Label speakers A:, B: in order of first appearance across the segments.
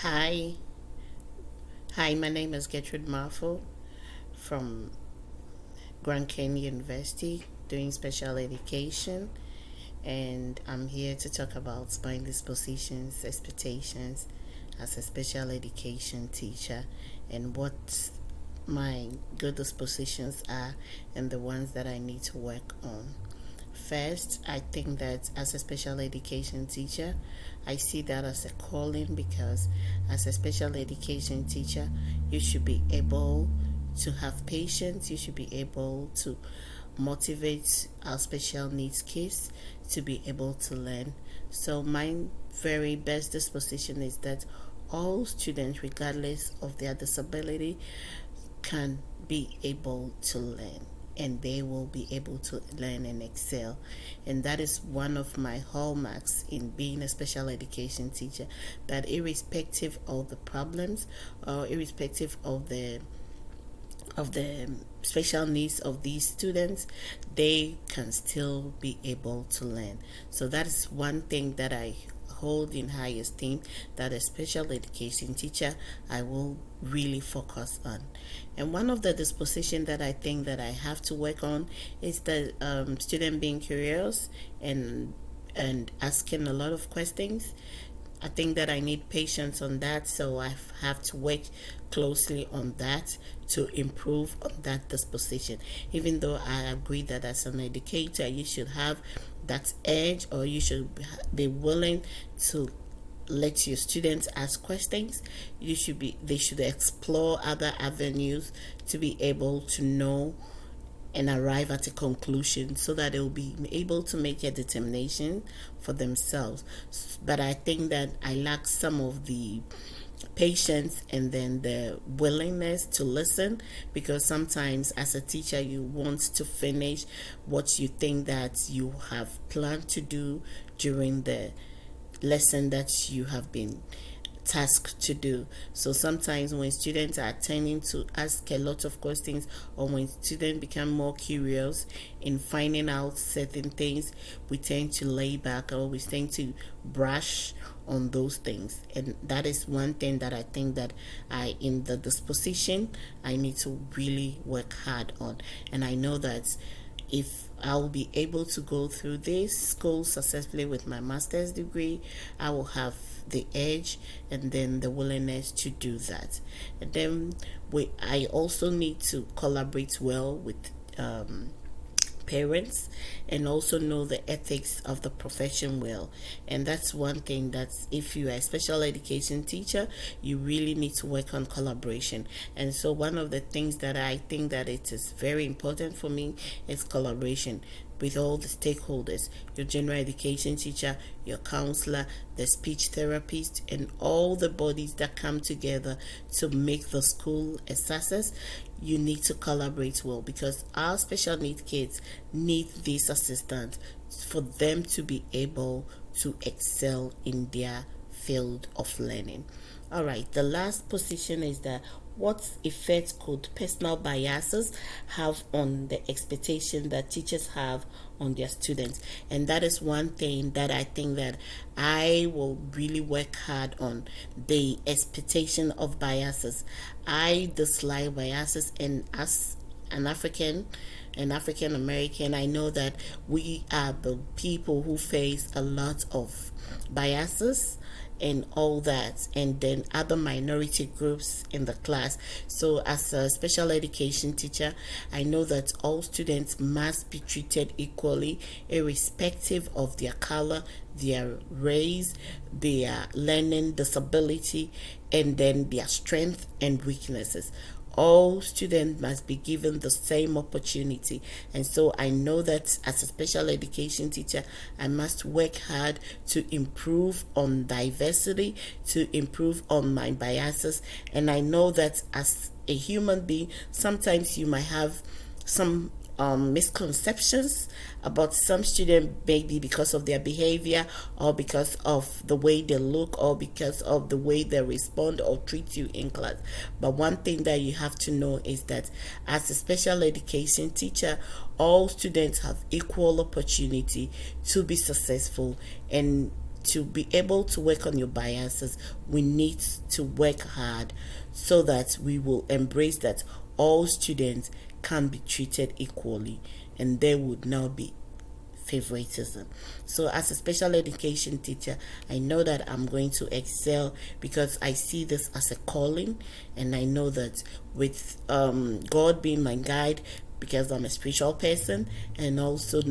A: Hi, my name is Gertrude Marfo from Grand Canyon University doing special education, and I'm here to talk about my dispositions, expectations as a special education teacher, and what my good dispositions are and the ones that I need to work on. First, I think that as a special education teacher, I see that as a calling because as a special education teacher, you should be able to have patience, you should be able to motivate our special needs kids to be able to learn. So, my very best disposition is that all students, regardless of their disability, can be able to learn and they will be able to learn and excel. And that is one of my hallmarks in being a special education teacher, that irrespective of the problems or irrespective of the special needs of these students, they can still be able to learn. So that is one thing that I hold in high esteem, that a special education teacher I will really focus on. And one of the disposition that I think that I have to work on is the student being curious and asking a lot of questions. I think that I need patience on that, so I have to work closely on that to improve on that disposition. Even though I agree that as an educator, you should have that edge, or you should be willing to let your students ask questions. They should explore other avenues to be able to know and arrive at a conclusion so that they'll be able to make a determination for themselves. But I think that I lack some of the patience and then the willingness to listen, because sometimes as a teacher you want to finish what you think that you have planned to do during the lesson that you have been task to do. So sometimes when students are tending to ask a lot of questions, or when students become more curious in finding out certain things, we tend to lay back, or we tend to brush on those things. And that is one thing that I think that in the disposition, I need to really work hard on. And I know that if I'll be able to go through this school successfully with my master's degree, I will have the edge and then the willingness to do that. And then I also need to collaborate well with parents and also know the ethics of the profession well. And that's one thing that if you are a special education teacher, you really need to work on collaboration. And so one of the things that I think that it is very important for me is collaboration with all the stakeholders, your general education teacher, your counselor, the speech therapist, and all the bodies that come together to make the school a success. You need to collaborate well, because our special needs kids need this assistance for them to be able to excel in their field of learning. All right, the last position is that what effect could personal biases have on the expectation that teachers have on their students? And that is one thing that I think that I will really work hard on, the expectation of biases. I dislike biases, and as an African American, I know that we are the people who face a lot of biases and all that, and then other minority groups in the class. So as a special education teacher, I know that all students must be treated equally, irrespective of their color, their race, their learning disability, and then their strength and weaknesses. All students must be given the same opportunity. And so I know that as a special education teacher, I must work hard to improve on diversity, to improve on my biases. And I know that as a human being, sometimes you might have some misconceptions about some student, maybe because of their behavior, or because of the way they look, or because of the way they respond or treat you in class. But one thing that you have to know is that as a special education teacher, all students have equal opportunity to be successful, and to be able to work on your biases, we need to work hard so that we will embrace that all students can be treated equally and there would not be favoritism. So as a special education teacher, I know that I'm going to excel because I see this as a calling, and I know that with God being my guide, because I'm a spiritual person, and also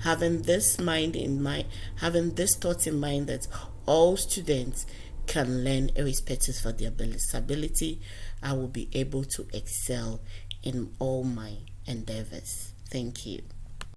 A: having this having this thought in mind that all students can learn irrespective of their disability, I will be able to excel in all my endeavors. Thank you.